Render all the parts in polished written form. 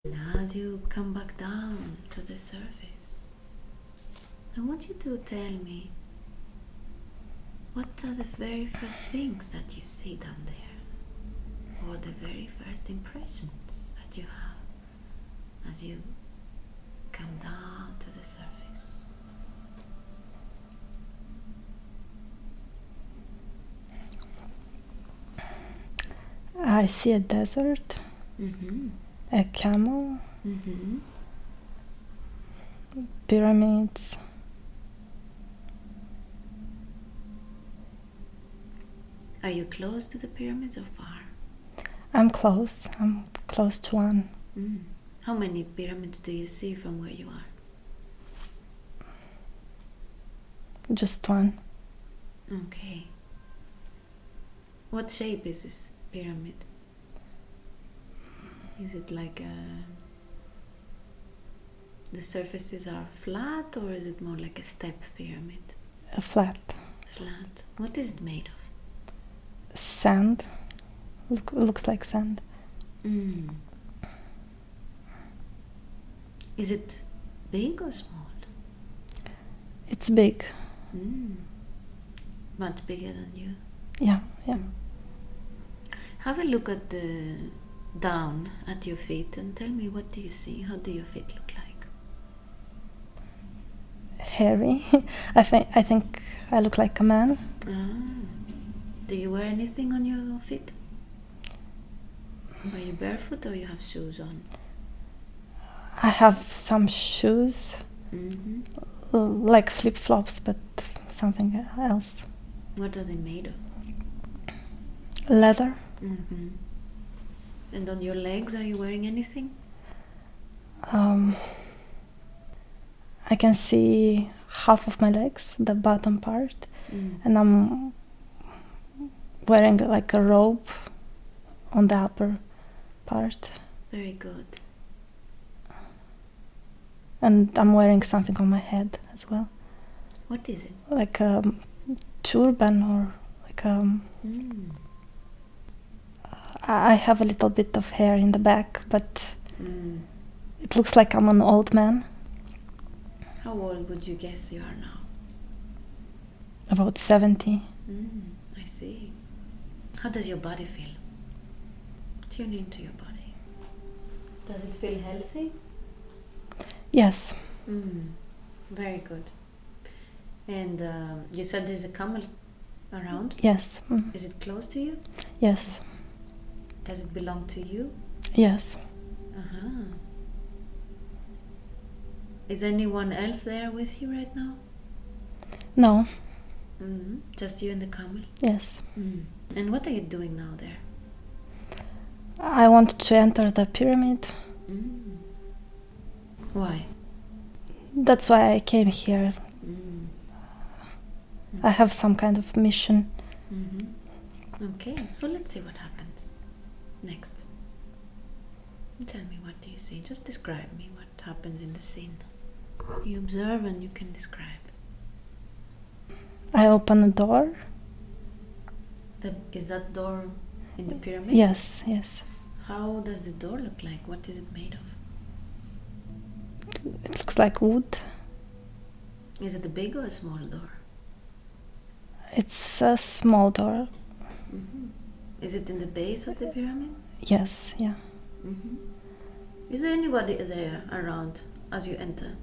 Now as you come back down to the surface, I want you to tell me, what are the very first things that you see down there? Or the very first impressions that you have as you come down to the surface? I see a desert, a camel, pyramids. Are you close to the pyramids or far? I'm close to one. How many pyramids do you see from where you are? Just one. Okay. What shape is this pyramid? Is it like the surfaces are flat, or is it more like a step pyramid? A flat. Flat. What is it made of? Sand. Looks like sand. Is it big or small? It's big. Much bigger than you. Yeah. Have a look at the down at your feet and tell me, what do you see? How do your feet look like? Hairy. I think I look like a man. Do you wear anything on your feet? Are you barefoot or you have shoes on? I have some shoes, like flip-flops, but something else. What are they made of? Leather. And on your legs, are you wearing anything? I can see half of my legs, the bottom part, and I'm wearing like a robe on the upper part. Very good. And I'm wearing something on my head as well. What is it? Like a turban, or like I have a little bit of hair in the back, but it looks like I'm an old man. How old would you guess you are now? About 70. I see. How does your body feel? Tune into your body. Does it feel healthy? Yes. Very good. And you said there's a camel around? Yes. Is it close to you? Yes. Does it belong to you? Yes. Is anyone else there with you right now? No. Just you and the camel? Yes. And what are you doing now there? I want to enter the pyramid. Why? That's why I came here. I have some kind of mission. Okay, so let's see what happens next. Tell me, what do you see? Just describe me what happens in the scene. You observe and you can describe. I open a door. Is that door in the pyramid? Yes. How does the door look like? What is it made of? It looks like wood. Is it a big or a small door? It's a small door. Is it in the base of the pyramid? Yes, yeah. Is there anybody there around as you enter?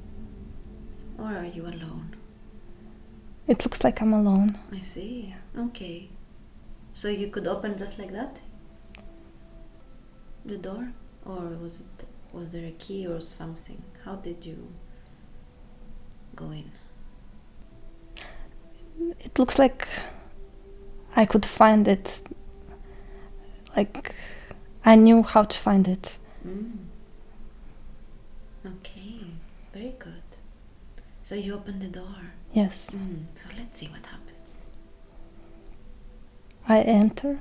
Or are you alone? It looks like I'm alone. I see. Okay. So you could open just like that? The door? Or was there a key or something? How did you go in? It looks like I could find it. Like I knew how to find it. Okay, very good. So you open the door. Yes. So let's see what happens. I enter.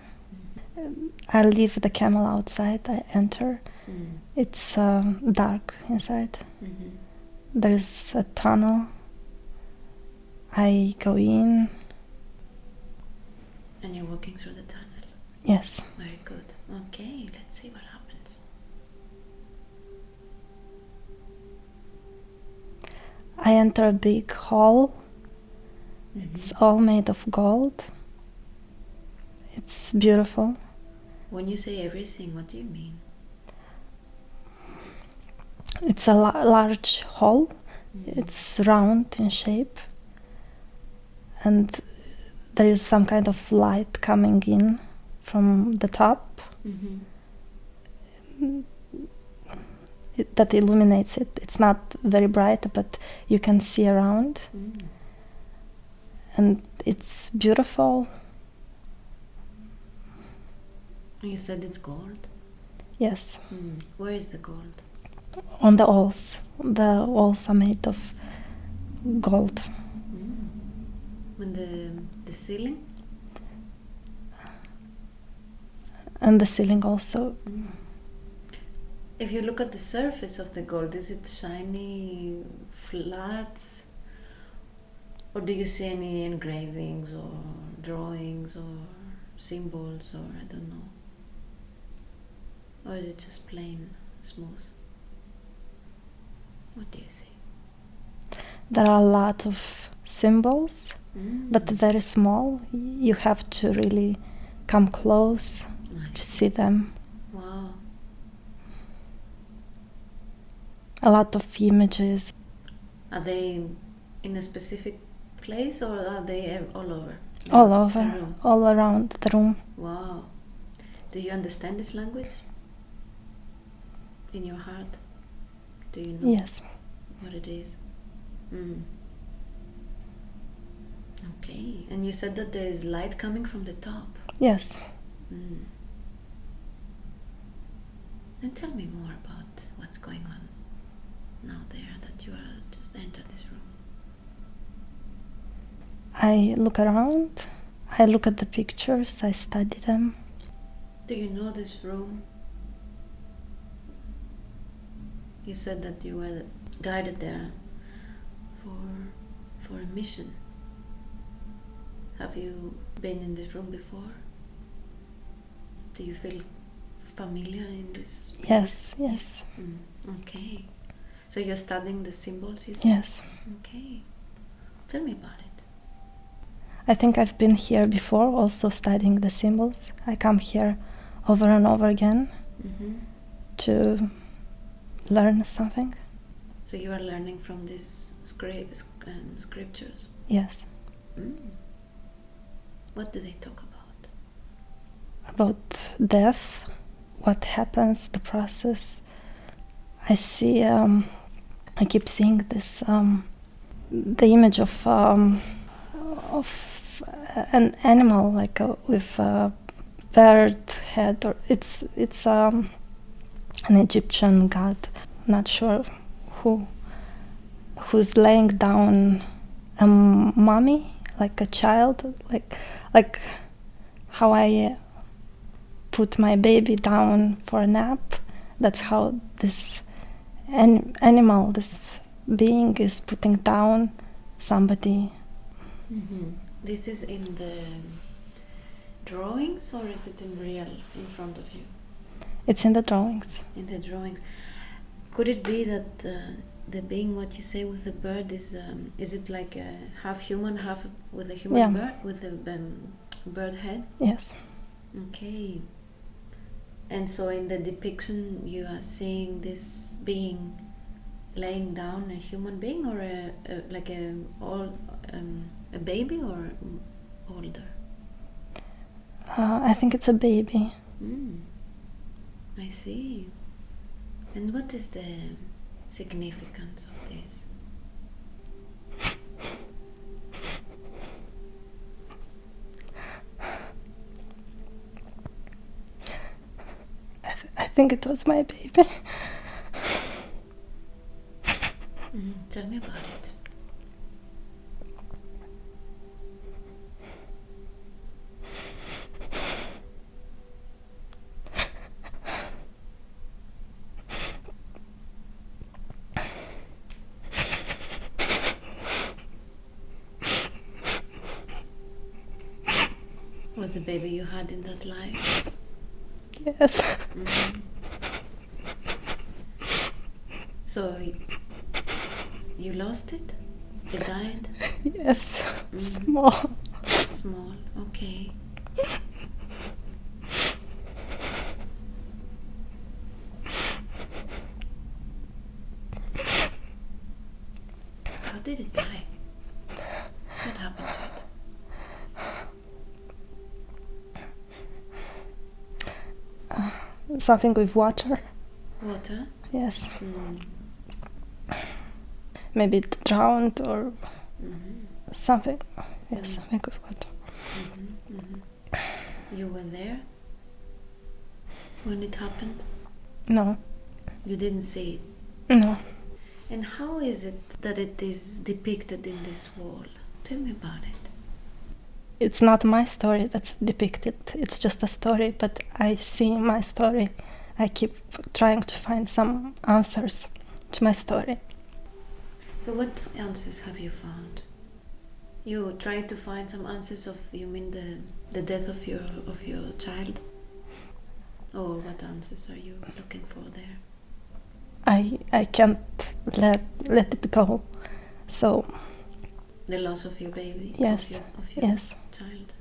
I leave the camel outside. I enter. It's dark inside. There's a tunnel. I go in. And you're walking through the tunnel. Yes. Very good. Okay, let's see what happens. I enter a big hall. It's all made of gold. It's beautiful. When you say everything, what do you mean? It's a large hall. It's round in shape. And there is some kind of light coming in from the top that illuminates it. It's not very bright, but you can see around. And it's beautiful. You said it's gold? Yes. Where is the gold? On the walls. The walls are made of gold. And the ceiling? And the ceiling also. If you look at the surface of the gold, is it shiny, flat? Or do you see any engravings or drawings or symbols or I don't know? Or is it just plain smooth? What do you see? There are a lot of symbols, but very small. You have to really come close to see them. Wow. A lot of images. Are they in a specific place or are they all over? All over, all around the room. Wow. Do you understand this language? In your heart? Do you know Yes. what it is? Okay. And you said that there is light coming from the top. Yes. And tell me more about what's going on now there that you are just entered this room. I look around, I look at the pictures, I study them. Do you know this room? You said that you were guided there for a mission. Have you been in this room before? Do you feel familiar in this place? Yes, yes. Okay. So you're studying the symbols, you said? Yes. Okay. Tell me about it. I think I've been here before also studying the symbols. I come here over and over again to learn something. So you are learning from these scriptures? Yes. What do they talk about? About death, what happens, the process. I see, I keep seeing this, the image of an animal, like with a bird head, or it's an Egyptian god. Not sure who's laying down a mummy, like a child, like how I put my baby down for a nap. That's how this animal, this being, is putting down somebody. This is in the drawings, or is it in real in front of you? It's in the drawings. In the drawings. Could it be that the being, what you say with the bird, is it like a half human, half with a human bird, with a bird head? Yes. Okay. And so in the depiction you are seeing this being laying down a human being, or a baby, or older? I think it's a baby. I see. And what is the significance of this? I think it was my baby. Tell me about it. Was the baby you had in that life? Yes. So You lost it? It died? Yes, small. Small, okay. How did it die? What happened to it? Something with water. Water? Yes. Maybe it drowned or something. Yes, something with water. You were there when it happened? No. You didn't see it? No. And how is it that it is depicted in this wall? Tell me about it. It's not my story that's depicted. It's just a story, but I see my story. I keep trying to find some answers to my story. So what answers have you found? You tried to find some answers of, you mean the death of your child? Or what answers are you looking for there? I can't let it go. So the loss of your baby? Yes. Of your Yes. child.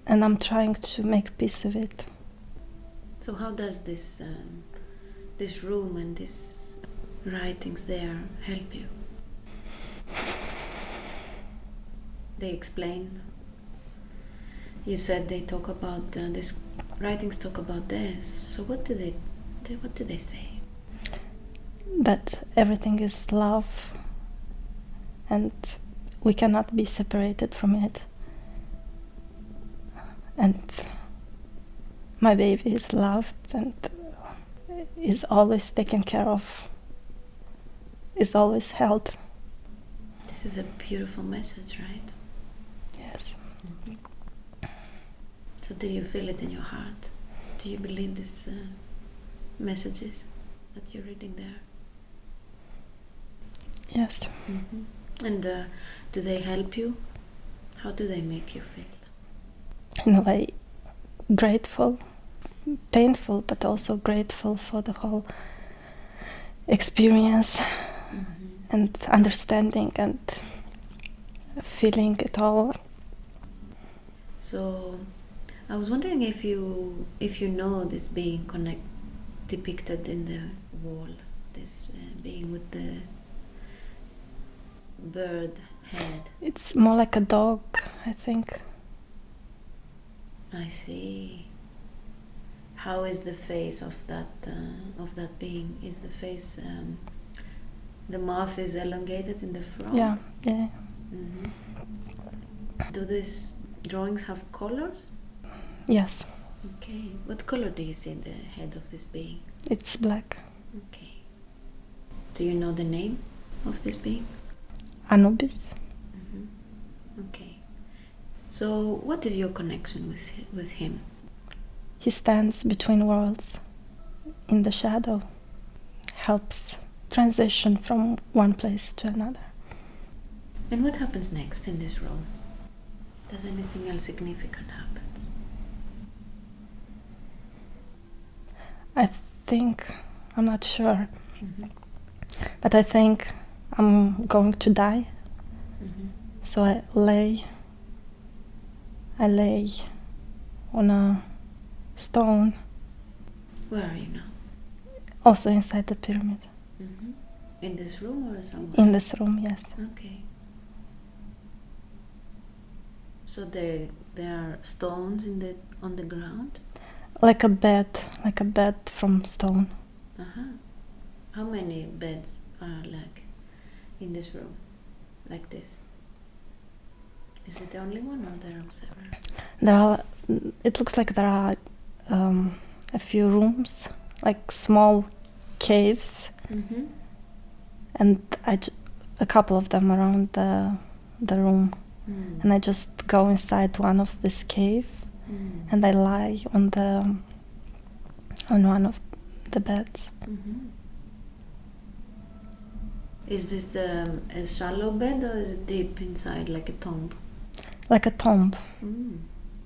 And I'm trying to make peace with it. So how does this room and these writings there help you? They explain. You said they talk about these writings talk about death. So what do they say? That everything is love, and we cannot be separated from it. And my baby is loved and is always taken care of, is always held. This is a beautiful message, right? Yes. So do you feel it in your heart? Do you believe these messages that you're reading there? Yes. And do they help you? How do they make you feel? In a way, grateful, painful, but also grateful for the whole experience and understanding and feeling it all. So I was wondering if you know this being depicted in the wall, this being with the bird head. It's more like a dog, I think. I see. How is the face of that being? Is the face the mouth is elongated in the front? Yeah. Do these drawings have colors? Yes. Okay. What color do you see in the head of this being? It's black. Okay. Do you know the name of this being? Anubis. Okay. So what is your connection with him? He stands between worlds in the shadow, helps transition from one place to another. And what happens next in this room? Does anything else significant happen? I think, I'm not sure, but I think I'm going to die. So I lay on a stone. Where are you now? Also inside the pyramid. In this room or somewhere? In this room, yes. Okay. So there are stones on the ground? Like a bed from stone. How many beds are like in this room, like this? Is it the only one or there are several? It looks like there are a few rooms, like small caves, and a couple of them around the room. And I just go inside one of this cave, and I lie on one of the beds. Is this a shallow bed or is it deep inside, like a tomb? Like a tomb.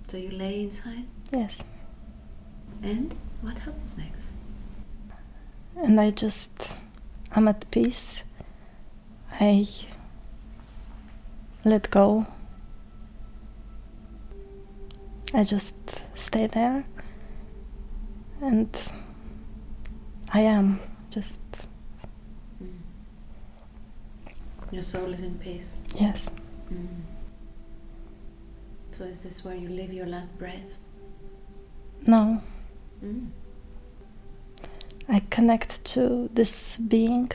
So you lay inside? Yes. And what happens next? And I'm at peace I let go. I just stay there, and I am just. Your soul is in peace. Yes. So is this where you live your last breath? No. I connect to this being.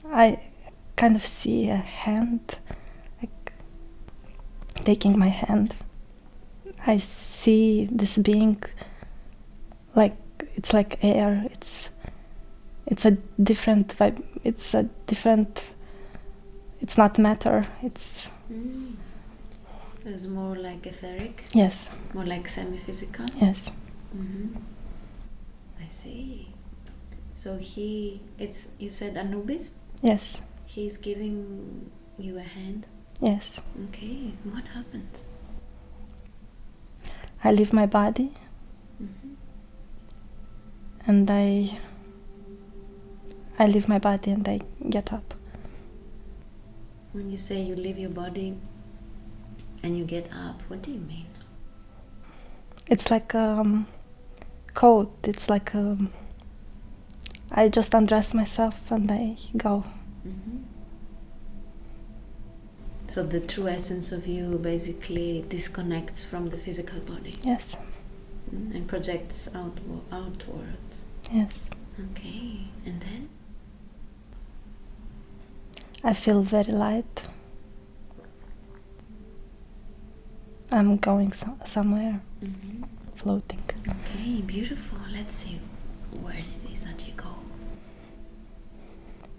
I kind of see a hand, like taking my hand. I see this being like it's like air. It's a different vibe. It's a different. It's not matter. It's. It's more like etheric. Yes. More like semi-physical. Yes. I see. So you said Anubis? Yes. He's giving you a hand? Yes. Okay, what happens? I leave my body, and I leave my body and I get up. When you say you leave your body and you get up, what do you mean? It's like code. It's like I just undress myself and I go. So the true essence of you basically disconnects from the physical body. Yes. And projects outwards. Yes. Okay, and then? I feel very light. I'm going somewhere, floating. Okay, beautiful. Let's see where it is that you go.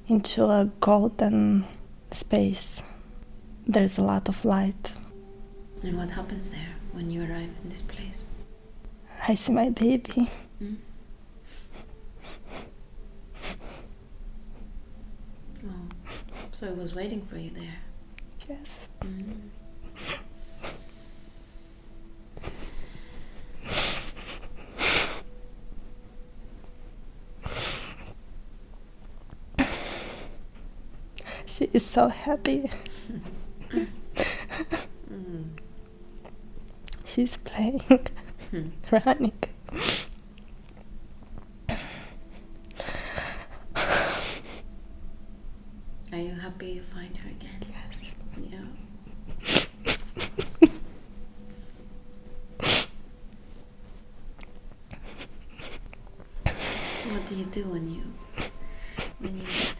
Into a golden space. There's a lot of light. And what happens there when you arrive in this place? I see my baby. Oh, so it was waiting for you there. Yes. She is so happy. She's playing, running. Are you happy you find her again? Yes. Yeah. What do you do when you meet?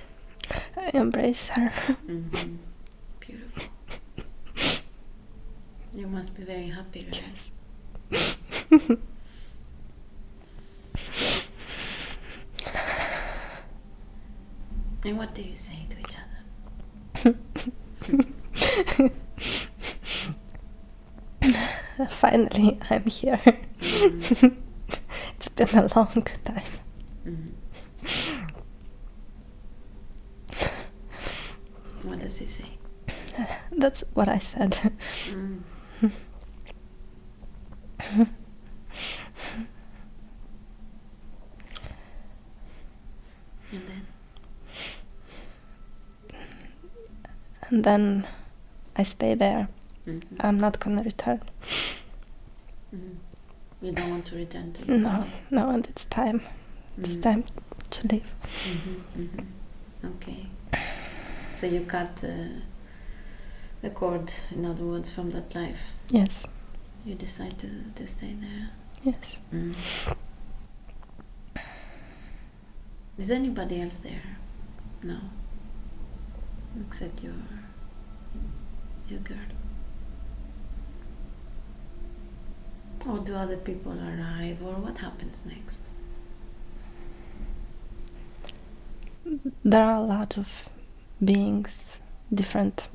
I embrace her. Beautiful. You must be very happy, right? Yes. And what do you say to each other? Finally, I'm here. It's been a long time. What does he say? That's what I said. And then? And then I stay there. I'm not gonna return. You don't want to return to your body? No, and it's time. It's time to leave. Okay. So you cut the cord, in other words, from that life. Yes. You decide to stay there. Yes. Is anybody else there? No. Except your girl. Or do other people arrive, or what happens next? There are a lot of beings, different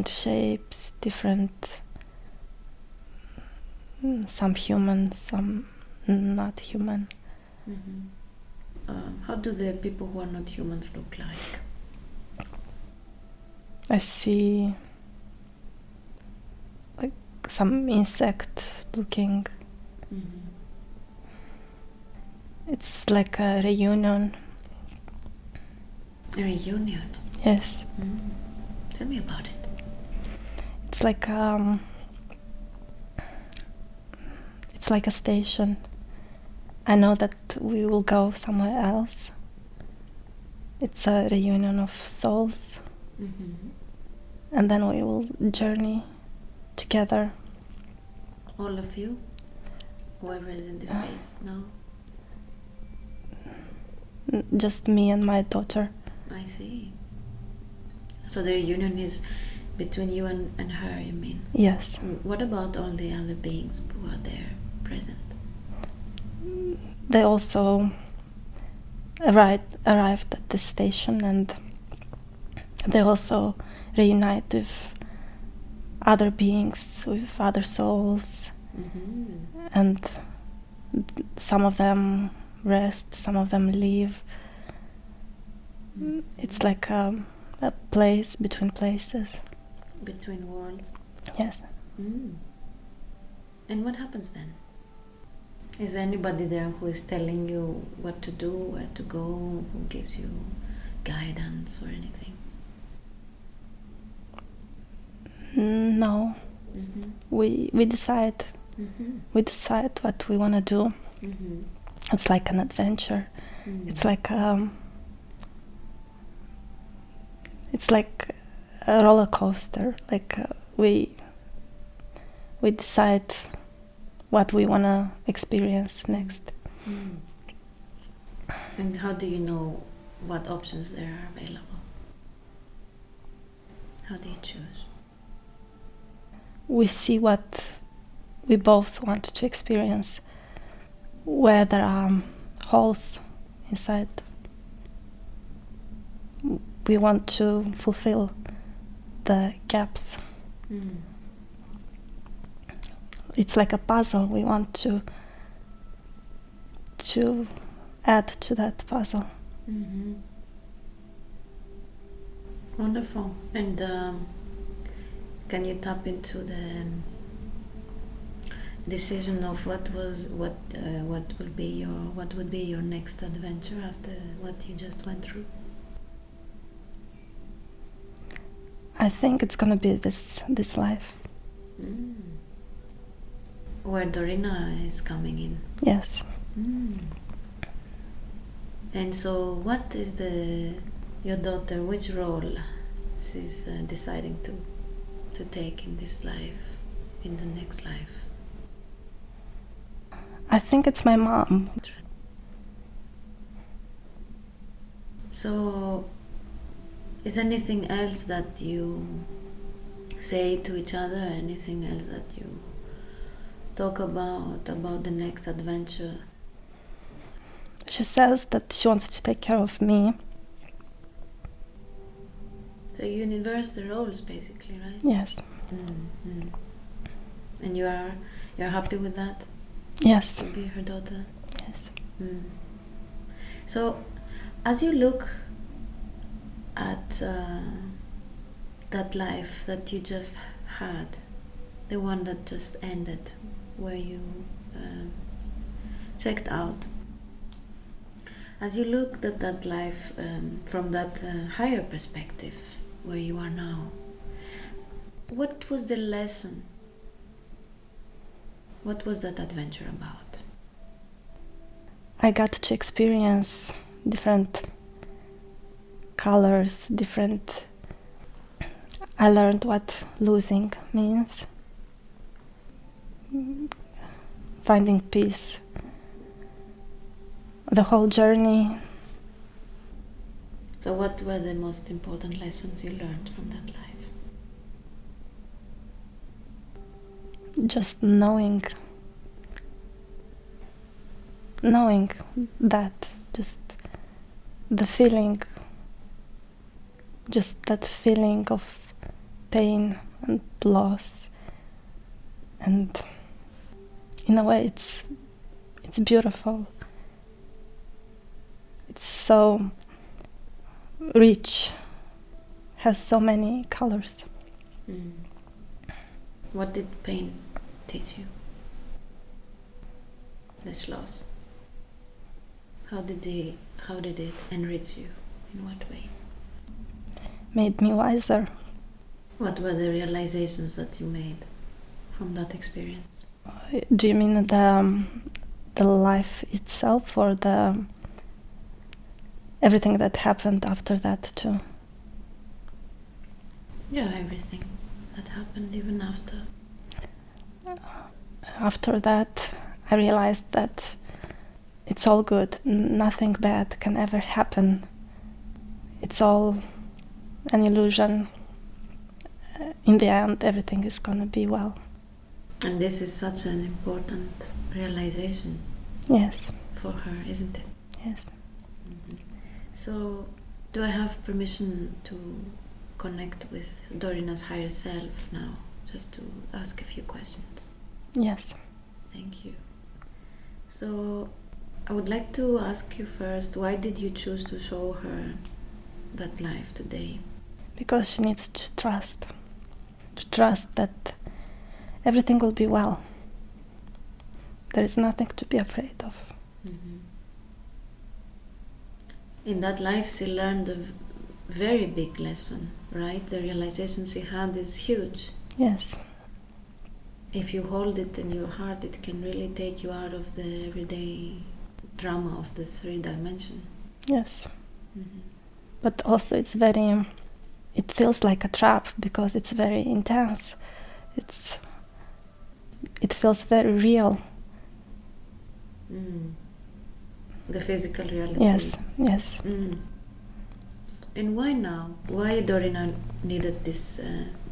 shapes, different, some human, some not human. How do the people who are not humans look like? I see like some insect looking. It's like a reunion. A reunion? Yes. Tell me about it. It's like a station. I know that we will go somewhere else. It's a reunion of souls. And then we will journey together. All of you? Whoever is in this space? No? Just me and my daughter. I see. So the reunion is between you and her, you mean? Yes. What about all the other beings who are there present? They also arrived at the station, and they also reunite with other beings, with other souls. And some of them rest, some of them leave. It's like a place between places. Between worlds? Yes. And what happens then? Is there anybody there who is telling you what to do, where to go, who gives you guidance or anything? No. We decide. We decide what we want to do. It's like an adventure. It's like a roller coaster. Like we decide what we want to experience next. And how do you know what options there are available? How do you choose? We see what we both want to experience, where there are holes inside. We want to fulfill the gaps. It's like a puzzle. We want to add to that puzzle. Wonderful. And can you tap into the decision of what would be your next adventure after what you just went through? I think it's gonna be this life. Where Dorina is coming in. Yes. And so, what is your daughter? Which role she's deciding to take in this life, in the next life? I think it's my mom. So, is anything else that you say to each other? Anything else that you talk about the next adventure? She says that she wants to take care of me. So you inverse the roles, basically, right? Yes. And you're happy with that? Yes. To be her daughter? Yes. So, as you look at that life that you just had, the one that just ended, where you checked out, as you looked at that life from that higher perspective, where you are now, what was the lesson? What was that adventure about? I got to experience different colors, I learned what losing means, finding peace, the whole journey. So what were the most important lessons you learned from that life? Just knowing that, just the feeling, just that feeling of pain and loss, and in a way it's beautiful. It's so rich, has so many colors. What did pain teach you? This loss. How did it enrich you? In what way? made me wiser. What were the realizations that you made from that experience? Do you mean the life itself, or the everything that happened after that too? Yeah, everything that happened even after. After that, I realized that it's all good. Nothing bad can ever happen. It's all an illusion. In the end, everything is gonna be well. And this is such an important realization. Yes. For her, isn't it? Yes. Mm-hmm. So, do I have permission to connect with Dorina's higher self now? Just to ask a few questions. Yes. Thank you. So, I would like to ask you first, why did you choose to show her that life today? Because she needs to trust that everything will be well. There is nothing to be afraid of. Mm-hmm. In that life, she learned a very big lesson, right? The realization she had is huge. Yes. If you hold it in your heart, it can really take you out of the everyday drama of the 3 dimension. Yes. Mm-hmm. But also it feels like a trap because it's very intense. It feels very real. Mm. The physical reality. Yes, yes. Mm. And why now? Why Dorina needed this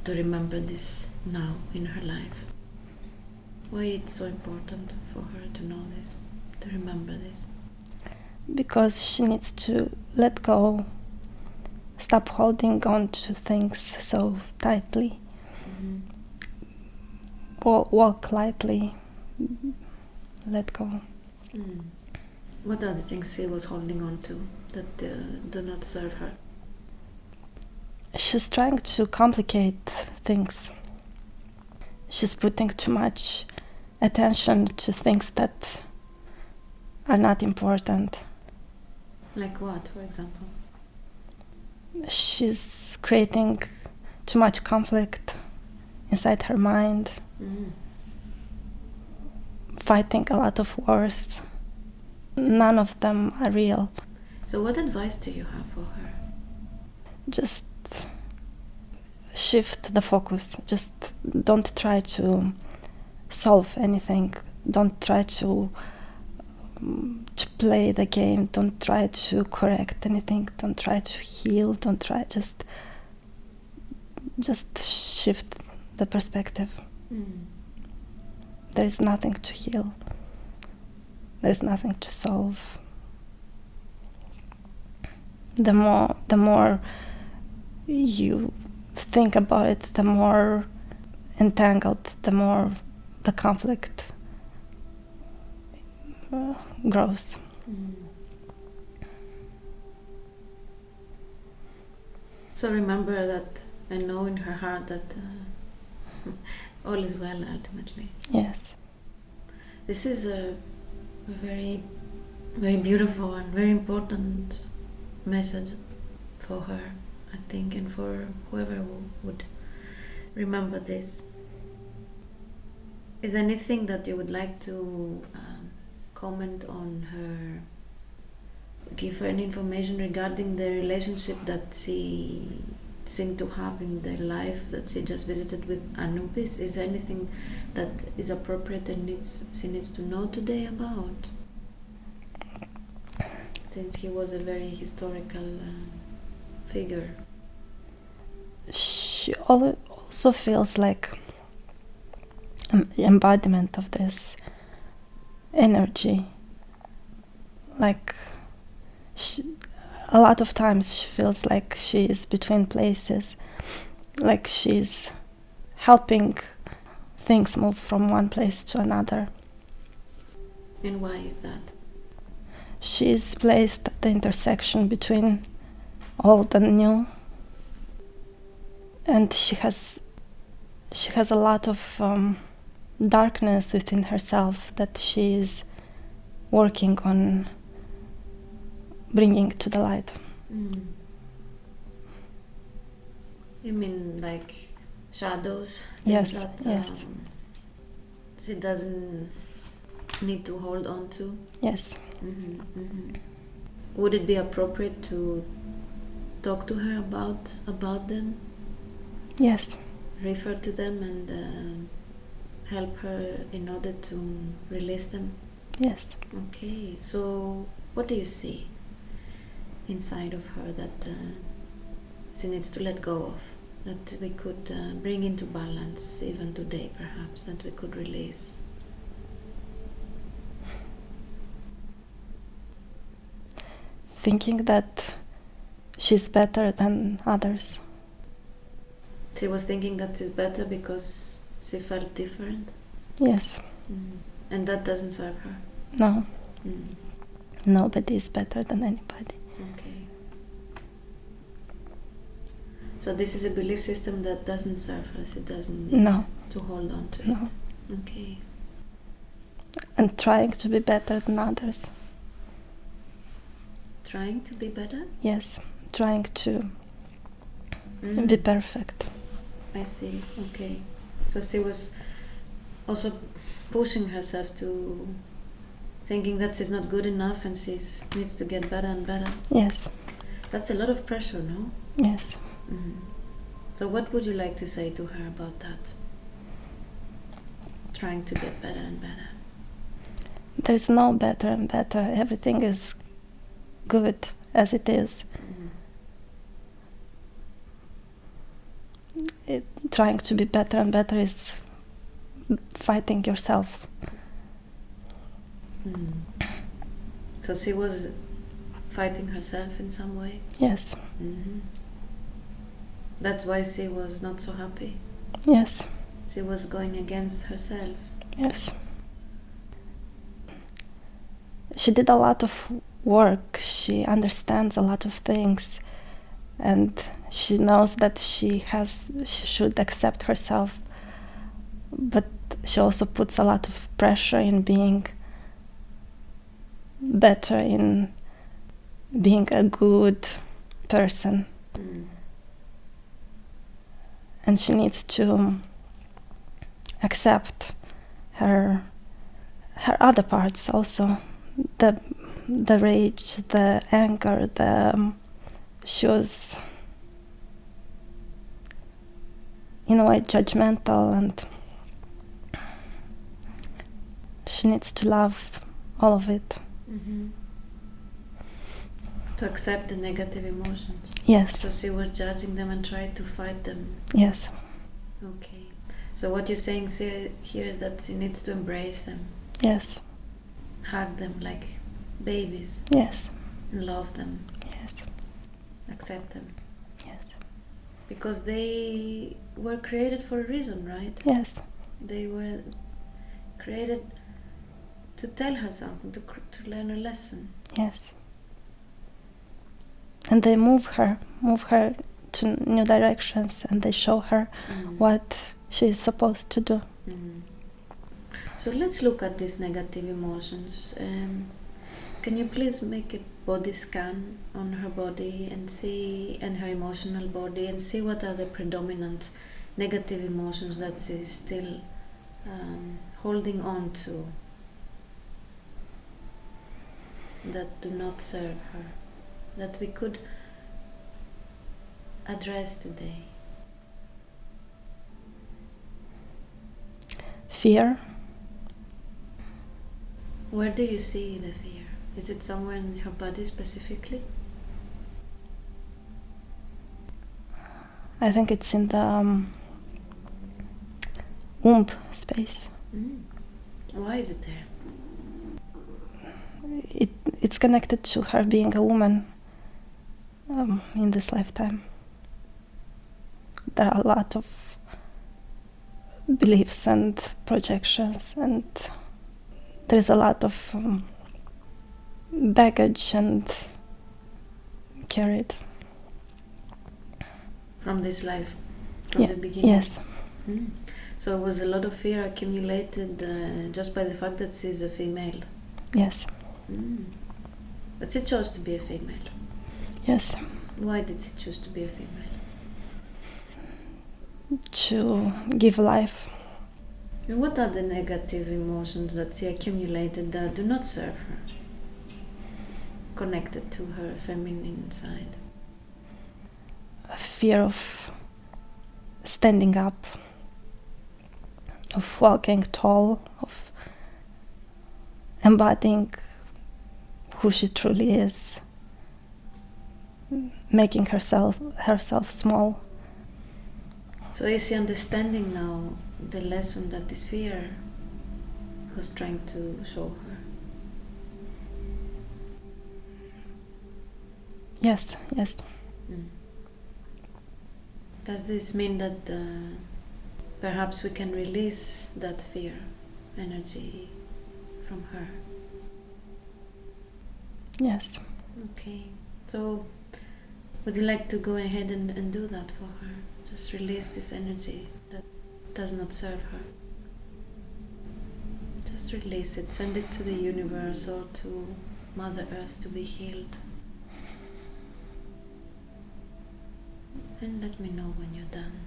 to remember this now in her life? Why it's so important for her to know this, to remember this? Because she needs to let go, stop holding on to things so tightly. Mm-hmm. Walk lightly, let go. Mm. What are the things she was holding on to that do not serve her? She's trying to complicate things. She's putting too much attention to things that are not important. Like what, for example? She's creating too much conflict inside her mind, fighting a lot of wars. None of them are real. So what advice do you have for her? Just shift the focus. Just don't try to solve anything. Don't try to play the game. Don't try to correct anything. Don't try to heal. Don't try. Just shift the perspective. There is nothing to heal. There is nothing to solve. The more you think about it, the more entangled, the more the conflict grows. So remember that, and know in her heart that all is well ultimately. Yes. This is a very, very beautiful and very important message for her, I think, and for whoever would remember this. Is there anything that you would like to comment on her, give her any information regarding the relationship that she seemed to have in the life that she just visited with Anubis? Is there anything that is appropriate and she needs to know today about? Since he was a very historical figure. She also feels like an embodiment of this energy. Like a lot of times she feels like she is between places, like she's helping things move from one place to another. And why is that? She is placed at the intersection between old and new, and she has a lot of darkness within herself that she is working on bringing to the light. You mean like shadows? Yes, That yes. she doesn't need to hold on to? Yes. Would it be appropriate to talk to her about them? Yes. Refer to them and help her in order to release them? Yes. Okay, so what do you see inside of her that she needs to let go of, that we could bring into balance even today, perhaps, that we could release? Thinking that she's better than others. She was thinking that she's better because she felt different? Yes. And that doesn't serve her? No. Nobody is better than anybody. Okay. So this is a belief system that doesn't serve her. She doesn't need to hold on to it. Okay. And trying to be better than others. Trying to be better? Yes. Trying to be perfect. I see. Okay. So she was also pushing herself to thinking that she's not good enough and she needs to get better and better. Yes. That's a lot of pressure, no? Yes. So what would you like to say to her about that? Trying to get better and better. There's no better and better. Everything is good as it is. Trying to be better and better is fighting yourself. So she was fighting herself in some way? Yes. That's why she was not so happy? Yes. She was going against herself? Yes. She did a lot of work. She understands a lot of things. And she knows that she should accept herself. But she also puts a lot of pressure in being better, in being a good person. And she needs to accept her other parts also. The rage, the anger, she was in a way judgmental, and she needs to love all of it. To accept the negative emotions? Yes. So she was judging them and tried to fight them? Yes. Okay. So what you're saying here is that she needs to embrace them? Yes. Hug them like babies? Yes. And love them? Yes. Accept them? Yes. Because they were created for a reason, right? Yes. They were created to tell her something, to learn a lesson. Yes. And they move her to new directions, and they show her what she is supposed to do. So let's look at these negative emotions. Can you please make a body scan on her body and her emotional body, and see what are the predominant negative emotions that she's still holding on to, that do not serve her, that we could address today? Fear. Where do you see the fear? Is it somewhere in her body specifically? I think it's in the womb space. Why is it there? It's connected to her being a woman in this lifetime. There are a lot of beliefs and projections, and there's a lot of baggage and carried. From this life, from the beginning? Yes. So it was a lot of fear accumulated just by the fact that she's a female? Yes. But she chose to be a female? Yes. Why did she choose to be a female? to give life. And what are the negative emotions that she accumulated that do not serve her, connected to her feminine side? A fear of standing up, of walking tall, of embodying who she truly is, making herself small. So is she understanding now the lesson that this fear was trying to show her? Yes. Mm. Does this mean that perhaps we can release that fear energy from her? Yes. Okay. So would you like to go ahead and do that for her? Just release this energy that does not serve her. Just release it. Send it to the universe or to Mother Earth to be healed. And let me know when you're done.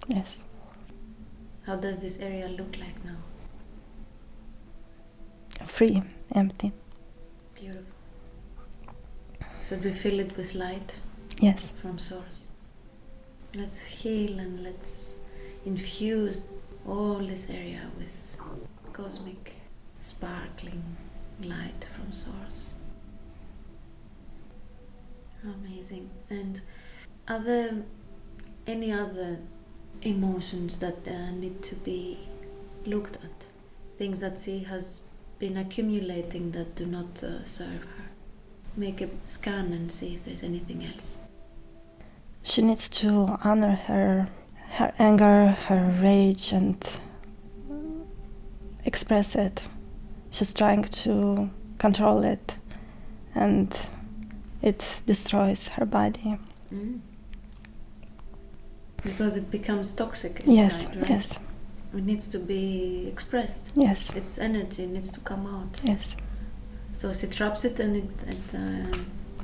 Yes. How does this area look like now? Free, empty. Beautiful. So we fill it with light? Yes. From source. Let's heal and let's infuse all this area with cosmic, sparkling light from source. Amazing. And are there any other emotions that need to be looked at? Things that she has been accumulating that do not serve her? Make a scan and see if there's anything else. She needs to honor her anger, her rage, and express it. She's trying to control it, and it destroys her body. Mm. Because it becomes toxic Yes, inside, right? yes. It needs to be expressed. Yes. Its energy needs to come out. Yes. So she traps it, and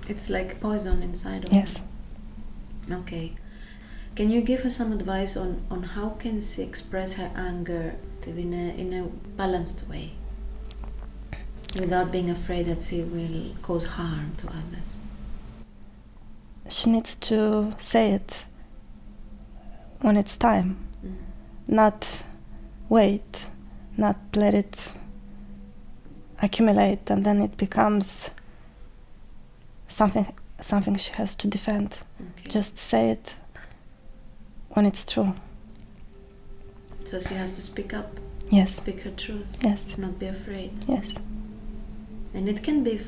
it's like poison inside of Yes. her. Okay. Can you give her some advice on how can she express her anger in a balanced way, without being afraid that she will cause harm to others? She needs to say it when it's time, not wait, not let it accumulate and then it becomes something she has to defend. Okay. Just say it when it's true. So she has to speak up. Yes. Speak her truth. Yes. Not be afraid. Yes. And it can be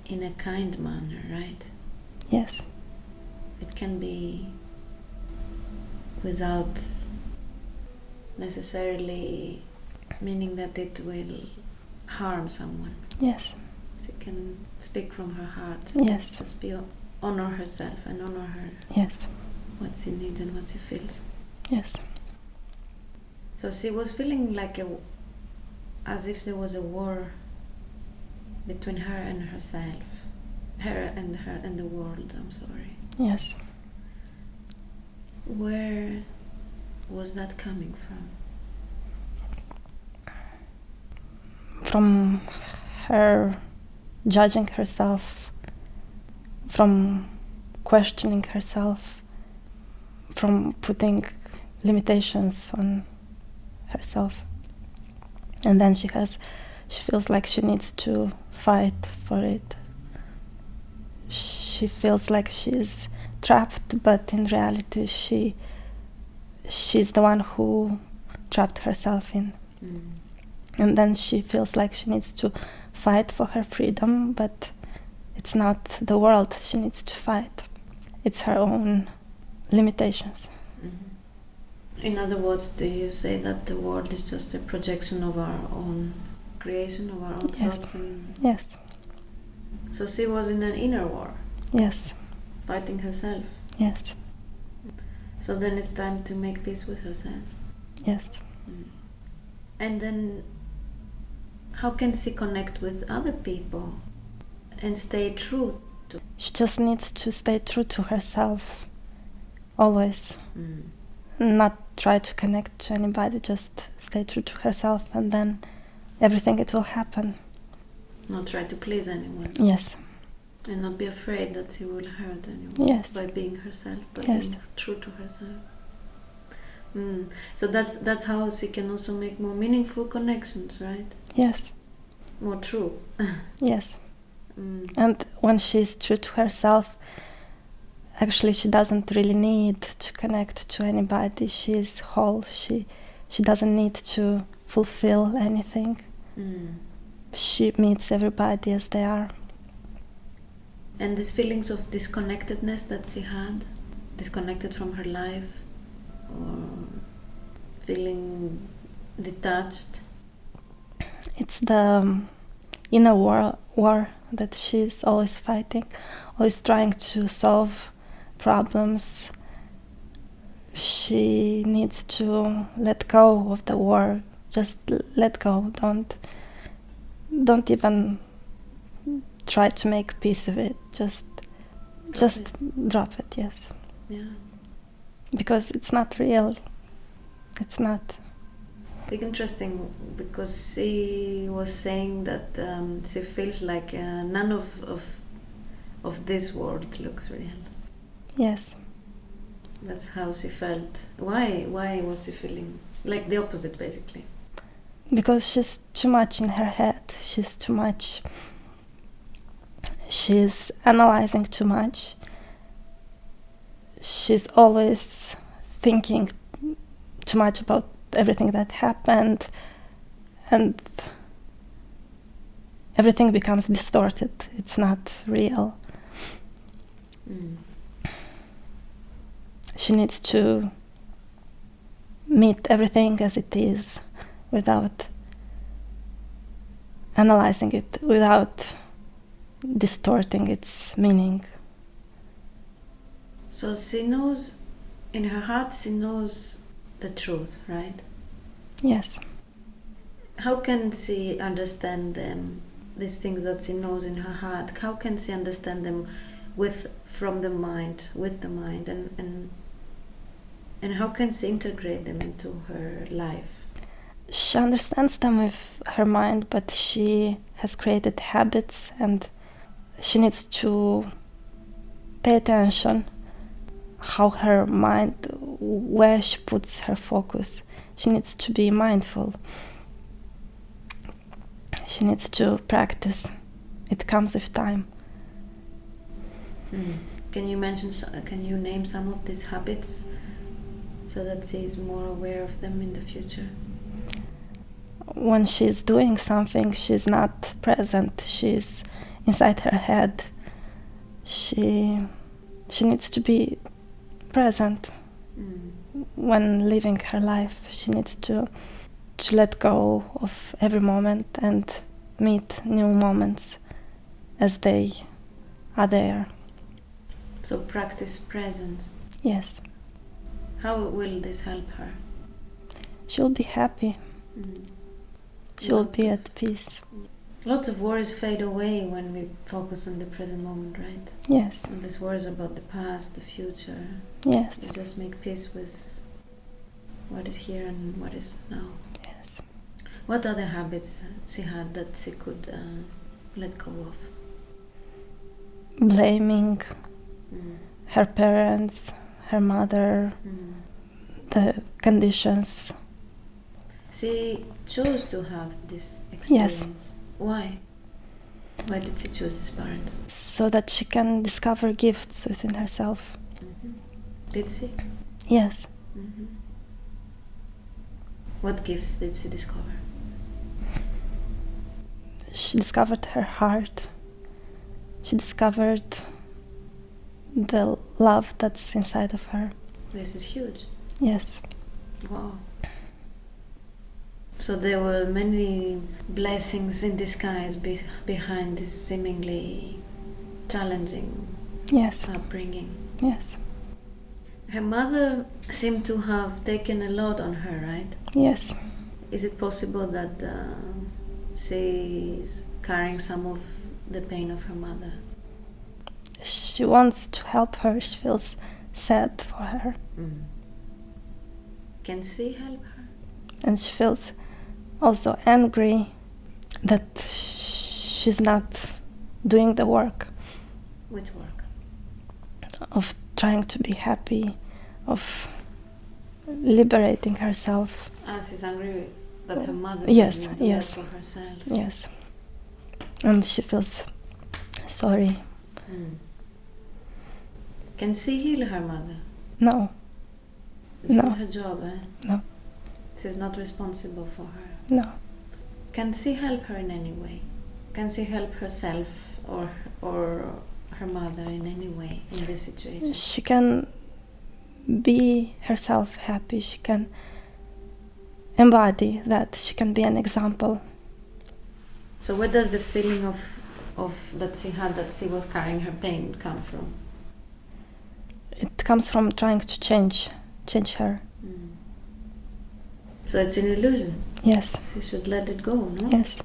in a kind manner, right? Yes. It can be without necessarily meaning that it will harm someone. Yes. She can speak from her heart. Yes. Just honor herself and honor her. Yes. What she needs and what she feels. Yes. So she was feeling like as if there was a war between her and herself, her and the world. I'm sorry. Yes. Where was that coming from? From her judging herself, from questioning herself, from putting limitations on herself. And then she feels like she needs to fight for it. She feels like she's trapped, but in reality she's the one who trapped herself in. And then she feels like she needs to fight for her freedom, but it's not the world she needs to fight. It's her own limitations. In other words, do you say that the world is just a projection of our own creation, of our own thoughts? Yes. So she was in an inner war. Yes. Fighting herself. Yes. So then it's time to make peace with herself. Yes. And then how can she connect with other people And stay true to. She just needs to stay true to herself, always. Mm. Not try to connect to anybody, just stay true to herself, and then everything it will happen. Not try to please anyone. Yes. And not be afraid that she will hurt anyone. Yes. By being herself, by Yes. being true to herself. So that's how she can also make more meaningful connections, right? Yes. More true. Yes. And when she's true to herself, actually she doesn't really need to connect to anybody. She's whole. She doesn't need to fulfill anything. She meets everybody as they are. And these feelings of disconnectedness that she had, disconnected from her life, or feeling detached. It's the inner war that she's always fighting, always trying to solve problems. She needs to let go of the war. Just let go. Don't even try to make peace of it. Just drop it. Yes. Yeah. Because it's not real. It's not. I think interesting, because she was saying that she feels like none of this world looks real. Yes. That's how she felt. Why was she feeling like the opposite, basically? Because she's too much in her head. She's analyzing too much. She's always thinking too much about everything that happened, and everything becomes distorted. It's not real. She needs to meet everything as it is without analyzing it, without distorting its meaning. So she knows, in her heart, she knows the truth, right? Yes. How can she understand them, these things that she knows in her heart? How can she understand them with the mind, and how can she integrate them into her life? She understands them with her mind, but she has created habits, and she needs to pay attention how her mind, where she puts her focus. She needs to be mindful. She needs to practice. It comes with time. Can you name some of these habits so that she is more aware of them in the future? When she's doing something, she's not present. She's inside her head. She needs to be present when living her life. She needs to let go of every moment and meet new moments as they are there. So practice presence. Yes. How will this help her? She'll be happy. She'll be at peace. Lots of worries fade away when we focus on the present moment, right? Yes. And these worries about the past, the future. Yes. We just make peace with what is here and what is now. Yes. What other habits she had that she could let go of? Blaming her parents, her mother, the conditions. She chose to have this experience. Yes. Why? Why did she choose this parent? So that she can discover gifts within herself. Did she? Yes. What gifts did she discover? She discovered her heart. She discovered the love that's inside of her. This is huge. Yes. Wow. So there were many blessings in disguise behind this seemingly challenging Yes. upbringing. Yes. Her mother seemed to have taken a lot on her, right? Yes. Is it possible that she's carrying some of the pain of her mother? She wants to help her. She feels sad for her. Can she help her? And she feels also angry that she's not doing the work Which work? of trying to be happy, of liberating herself. She's angry that her mother Yes, didn't do yes. that for herself. Yes. And she feels sorry. Can she heal her mother? No, It's No. not her job, eh? No. She's not responsible for her. no. Can she help her in any way? Can she help herself or her mother in any way in this situation? She can be herself happy. She can embody that. She can be an example. So where does the feeling of that she had, that she was carrying her pain, come from? It comes from trying to change her. So it's an illusion. Yes, She should let it go, no? yes.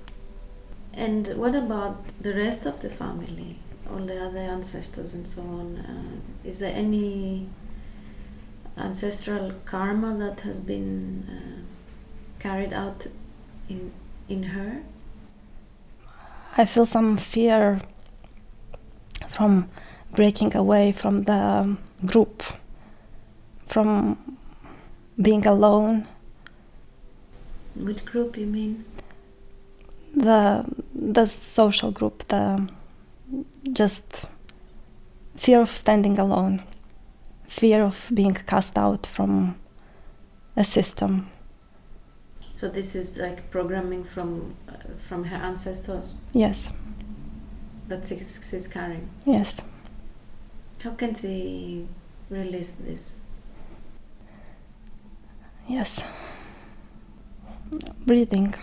And what about the rest of the family, all the other ancestors and so on? Is there any ancestral karma that has been carried out in her? I feel some fear from breaking away from the group, from being alone. Which group you mean? The social group, the just fear of standing alone, fear of being cast out from a system. So this is like programming from her ancestors Yes, that she's carrying. yes. How can she release this? Yes. Breathing.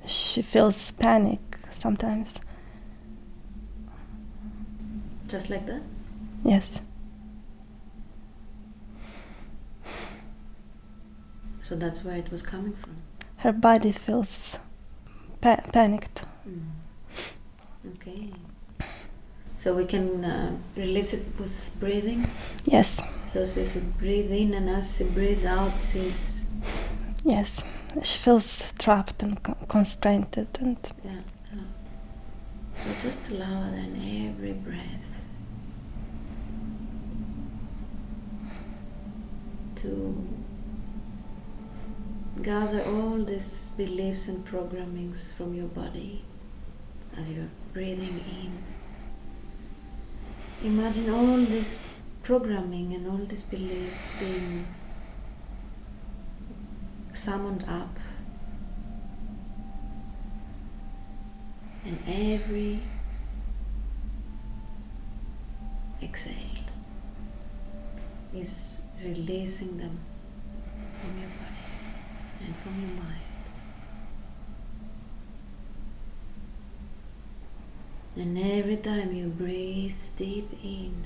She feels panic sometimes. Just like that? Yes. So that's where it was coming from. Her body feels panicked. Okay. So we can release it with breathing. Yes. So she should breathe in, and as she breathes out, she's Yes. She feels trapped and constrained and yeah. So just allow her in every breath to gather all these beliefs and programmings from your body as you're breathing in. Imagine all this programming and all these beliefs being summoned up, and every exhale is releasing them from your body and from your mind. And every time you breathe deep in,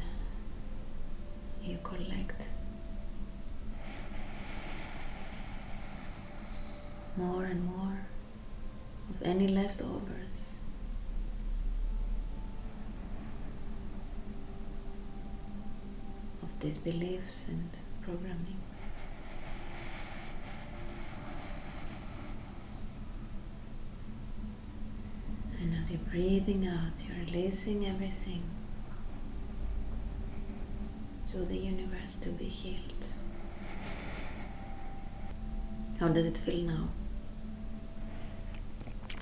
you collect more and more of any leftovers. Of these beliefs and programming. And as you're breathing out, you're releasing everything to the universe to be healed. How does it feel now?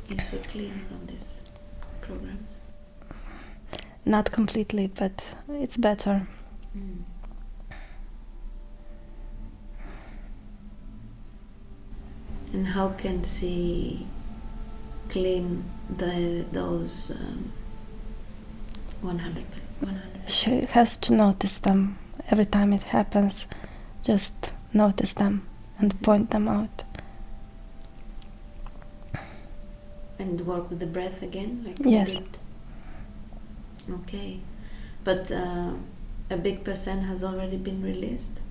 Is it clean from these programs? not completely, but it's better. And how can she clean those 100? She has to notice them every time it happens. Just notice them and point them out. And work with the breath again? Like Yes. we did? Okay. But a big percent has already been released?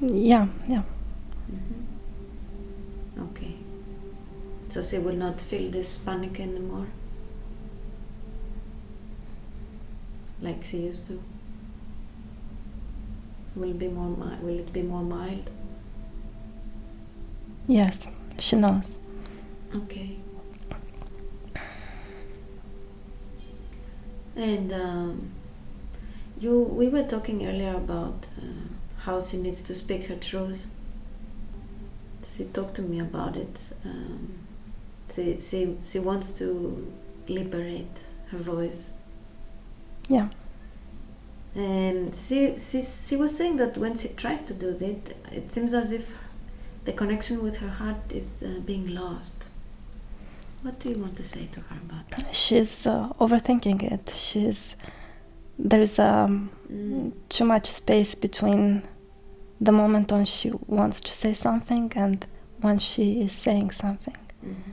Yeah. Okay. So she will not feel this panic anymore, like she used to. Will it be more mild? Yes, she knows. Okay. And we were talking earlier about how she needs to speak her truth. She talked to me about it. She wants to liberate her voice. Yeah. And she was saying that when she tries to do that, it seems as if the connection with her heart is being lost. What do you want to say to her about that? She's overthinking it. There's too much space between the moment when she wants to say something and when she is saying something. Mm-hmm.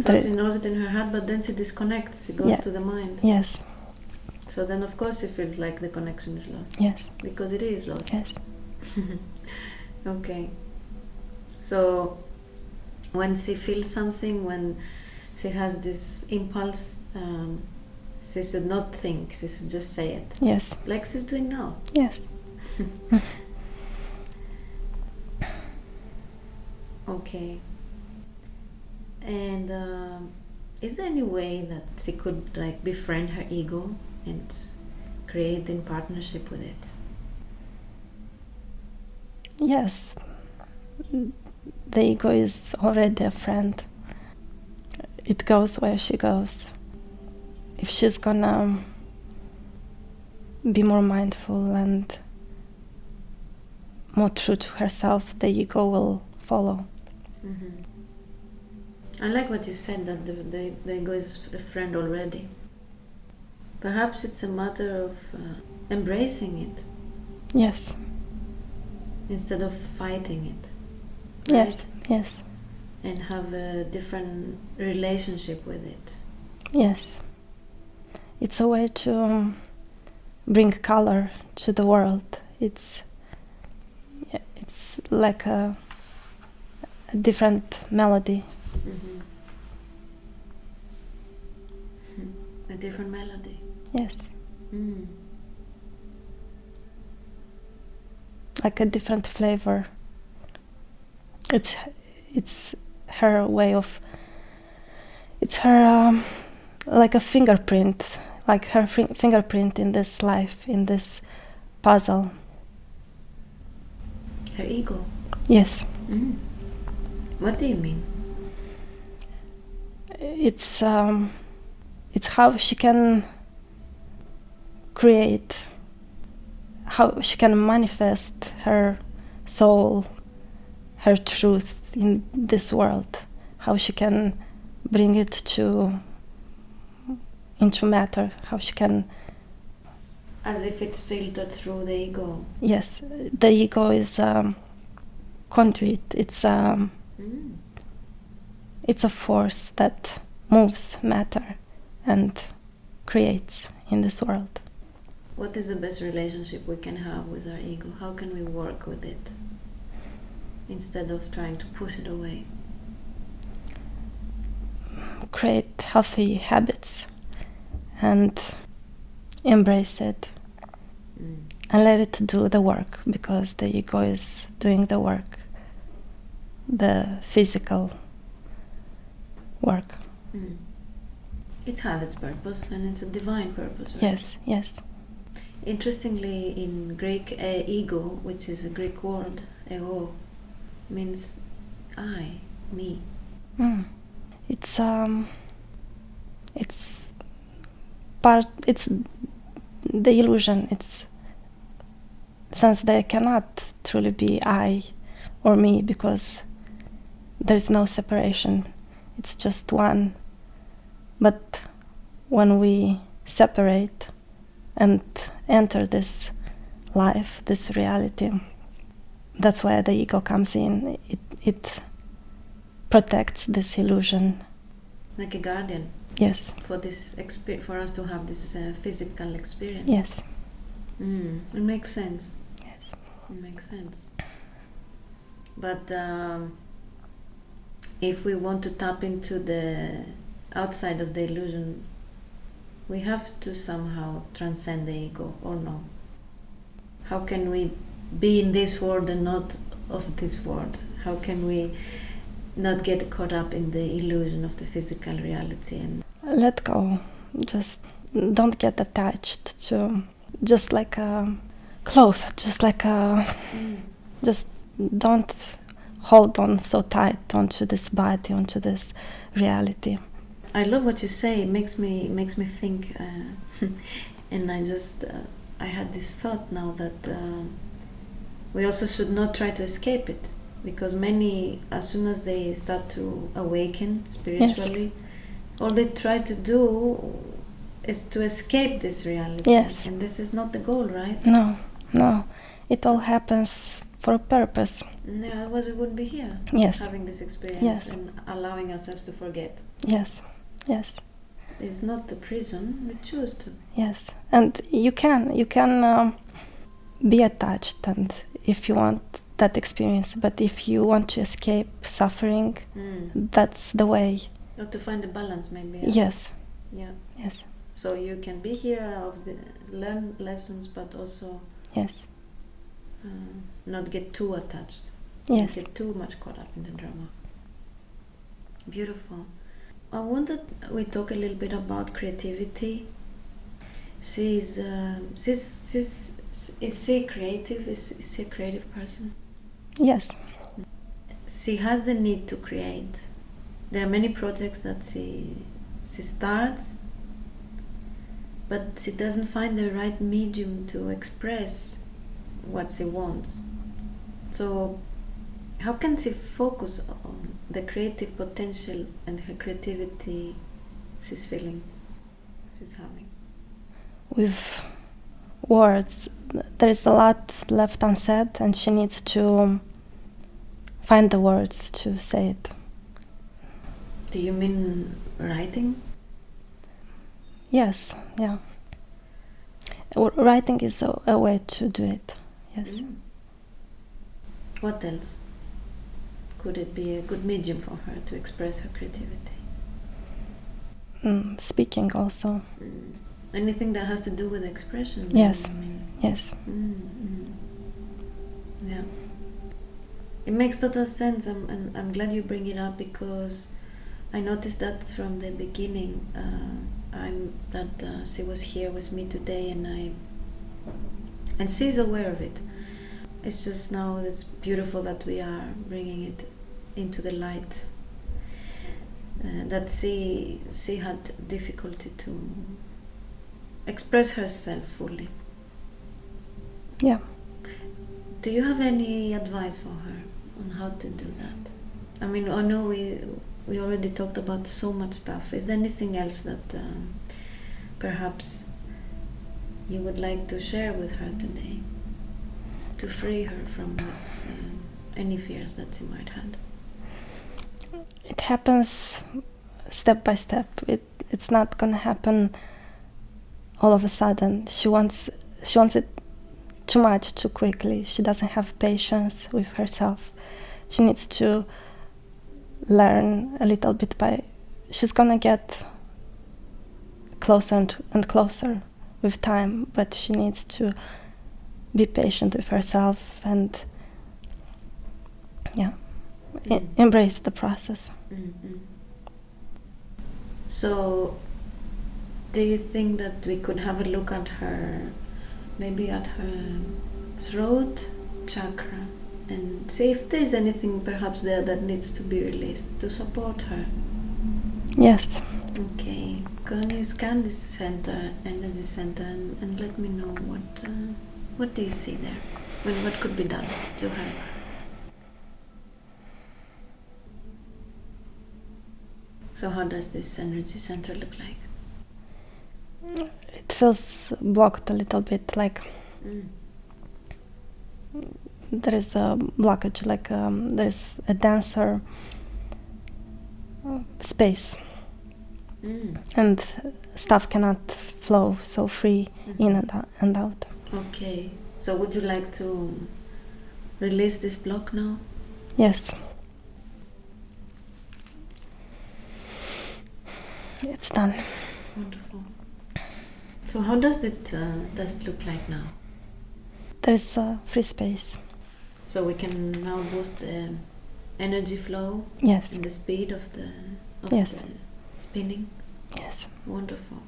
So she knows it in her heart, but then she disconnects. She goes to the mind. Yes. So then, of course, she feels like the connection is lost. Yes. Because it is lost. Yes. Okay. So when she feels something, when she has this impulse, she should not think, she should just say it. Yes. Like she's doing now. Yes. Okay. And is there any way that she could like befriend her ego and create in partnership with it? Yes. The ego is already a friend. It goes where she goes. If she's gonna be more mindful and more true to herself, the ego will follow. Mm-hmm. I like what you said, that the ego is a friend already. Perhaps it's a matter of embracing it. Yes. Instead of fighting it. Yes, right? yes. And have a different relationship with it. Yes. It's a way to bring color to the world. It's like a different melody. Mm-hmm. A different melody. Yes. Mm. Like a different flavor. It's her way of. It's her like a fingerprint, like her fingerprint in this life, in this puzzle. Her ego. Yes. Mm. What do you mean? It's how she can create, how she can manifest her soul, her truth in this world, how she can bring it into matter, how she can. As if it's filtered through the ego. Yes, the ego is conduit. It's a force that moves matter and creates in this world. What is the best relationship we can have with our ego? How can we work with it instead of trying to push it away? Create healthy habits and embrace it. And let it do the work, because the ego is doing the work, the physical work. It has its purpose, and it's a divine purpose, right? Yes, yes. Interestingly, in Greek, ego, which is a Greek word, ego, means I, me. It's part. It's the illusion. It's since there cannot truly be I or me, because there's no separation. It's just one. But when we separate and enter this life, this reality, that's where the ego comes in. It protects this illusion. Like a guardian. Yes. For this for us to have this physical experience. Yes. It makes sense. Yes. It makes sense. But if we want to tap into the outside of the illusion, we have to somehow transcend the ego, or no? How can we be in this world and not of this world? How can we not get caught up in the illusion of the physical reality? And let go. Just don't get attached to just like a cloth, just like a just don't hold on so tight onto this body, onto this reality. I love what you say. It makes me think, and I had this thought now that we also should not try to escape it, because many, as soon as they start to awaken spiritually, all they try to do is to escape this reality. Yes. And this is not the goal, right? No. It all happens for a purpose. Yeah, otherwise we wouldn't be here. Yes. Having this experience. Yes. And allowing ourselves to forget. Yes. It's not a prison. We choose to. Yes, and you can be attached, and if you want that experience, but if you want to escape suffering, that's the way. Or to find a balance, maybe. Yes. Yeah. Yes. So you can be here, learn lessons, but also not get too attached. Yes. Not get too much caught up in the drama. Beautiful. I want that we talk a little bit about creativity. Is she creative? Is she a creative person? Yes. She has the need to create. There are many projects that she starts, but she doesn't find the right medium to express what she wants. So how can she focus on the creative potential and her creativity she's feeling, she's having? With words, there is a lot left unsaid, and she needs to find the words to say it. Do you mean writing? Yes, yeah. Writing is a way to do it, yes. What else? Could it be a good medium for her to express her creativity? Speaking also. Anything that has to do with expression? Yes, I mean. yes. Yeah. It makes total sense, and I'm glad you bring it up, because I noticed that from the beginning. She was here with me today, and she's aware of it. It's just now it's beautiful that we are bringing it into the light. That she had difficulty to express herself fully. Yeah. Do you have any advice for her on how to do that? I mean, I know we already talked about so much stuff. Is there anything else that perhaps you would like to share with her today to free her from this, any fears that she might have? It happens step by step. It's not gonna happen all of a sudden. She wants it too much too quickly. She doesn't have patience with herself. She needs to learn a little bit she's gonna get closer and closer with time, but she needs to be patient with herself and embrace the process. So do you think that we could have a look at her, maybe at her throat chakra, and see if there's anything perhaps there that needs to be released to support her? Yes. Okay. Can you scan this center, energy center, and let me know what do you see there? What could be done to help her? So how does this energy center look like? It feels blocked a little bit, like there is a blockage, like there's a denser space, and stuff cannot flow so free in and out. Okay, so would you like to release this block now? Yes. It's done. Wonderful. So how does it look like now? There's free space. So we can now boost the energy flow. Yes. And the speed of the Yes. the spinning. Yes. Wonderful.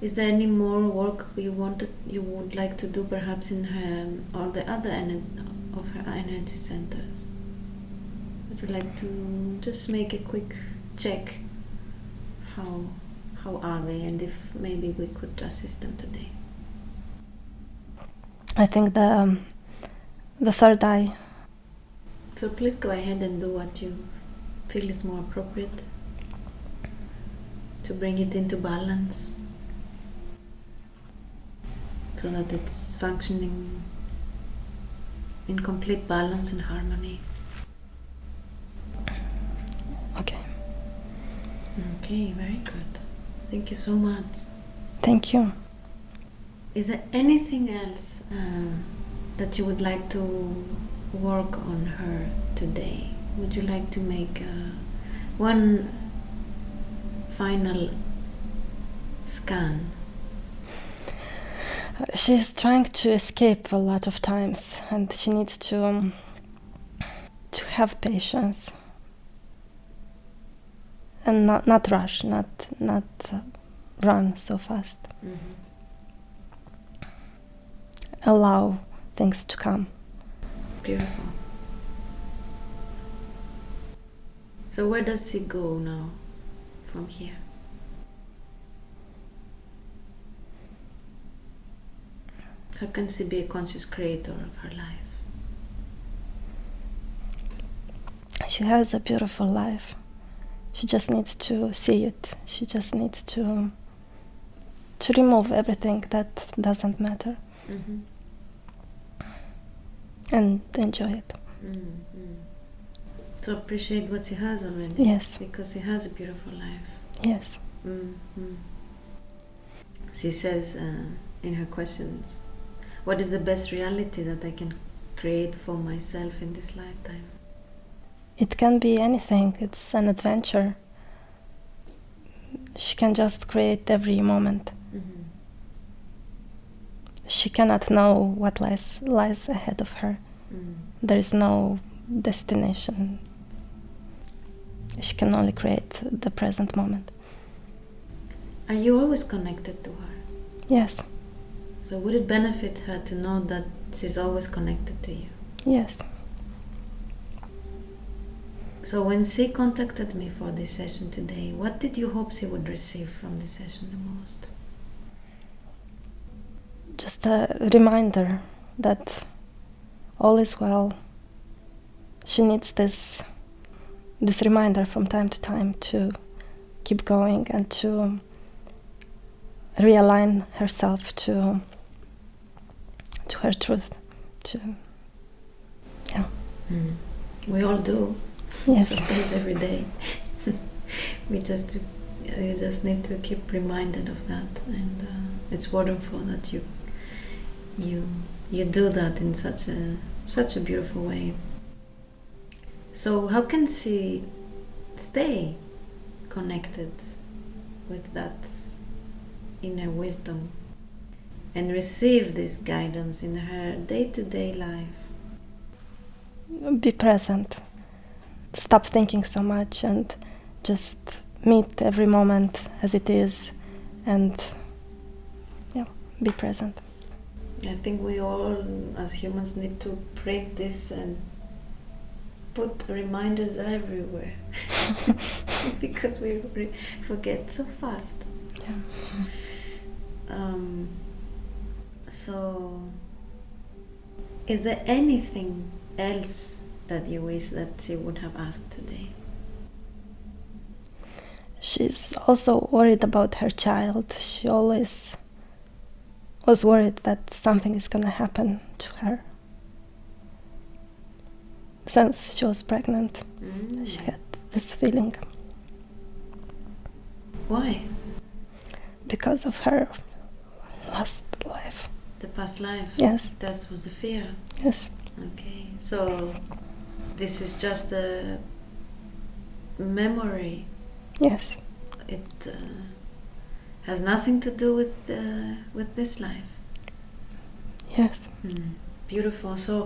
Is there any more work you would like to do, perhaps in her or the other of her energy centers? Would you like to just make a quick check? How are they, and if maybe we could assist them today? I think the third eye. So please go ahead and do what you feel is more appropriate to bring it into balance, so that it's functioning in complete balance and harmony. Okay. Okay, very good. Thank you so much. Thank you. Is there anything else that you would like to work on her today? Would you like to make one final scan? She's trying to escape a lot of times, and she needs to have patience and not rush, not run so fast. Mm-hmm. Allow things to come. Beautiful. So where does she go now from here? How can she be a conscious creator of her life? She has a beautiful life. She just needs to see it. She just needs to remove everything that doesn't matter. Mm-hmm. And enjoy it. Mm-hmm. So appreciate what she has already. Yes. Because she has a beautiful life. Yes. Mm-hmm. She says in her questions, what is the best reality that I can create for myself in this lifetime? It can be anything. It's an adventure. She can just create every moment. Mm-hmm. She cannot know what lies ahead of her. Mm. There is no destination. She can only create the present moment. Are you always connected to her? Yes. So would it benefit her to know that she's always connected to you? Yes. So when she contacted me for this session today, what did you hope she would receive from this session the most? Just a reminder that all is well. She needs this reminder from time to time to keep going and to realign herself to her truth. We all do. Yes. Sometimes every day. You just need to keep reminded of that, and it's wonderful that you do that in such a beautiful way. So how can she stay connected with that inner wisdom and receive this guidance in her day-to-day life? Be present. Stop thinking so much and just meet every moment as it is, and be present. I think we all as humans need to print this and put reminders everywhere because we forget so fast. Yeah. So is there anything else that you wish that she would have asked today? She's also worried about her child. She always was worried that something is going to happen to her. Since she was pregnant, she had this feeling. Why? Because of her last life. The past life? Yes. That was the fear? Yes. Okay, so this is just a memory. Yes. it has nothing to do with this life. Yes. Beautiful. So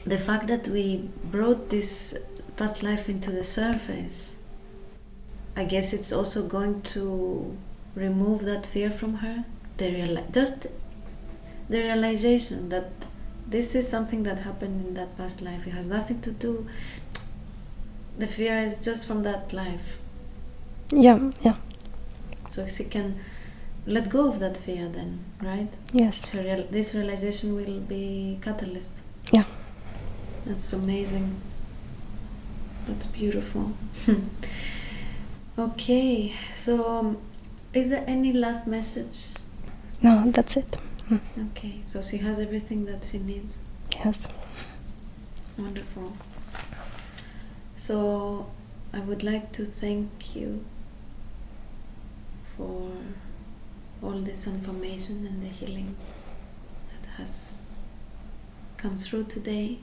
the fact that we brought this past life into the surface, I guess it's also going to remove that fear from her. Just the realization that this is something that happened in that past life. It has nothing to do. The fear is just from that life. Yeah. So she can let go of that fear then, right? Yes. This realization will be catalyst. Yeah. That's amazing. That's beautiful. Okay, so is there any last message? No, that's it. Okay, so she has everything that she needs. Yes. Wonderful. So I would like to thank you for all this information and the healing that has come through today.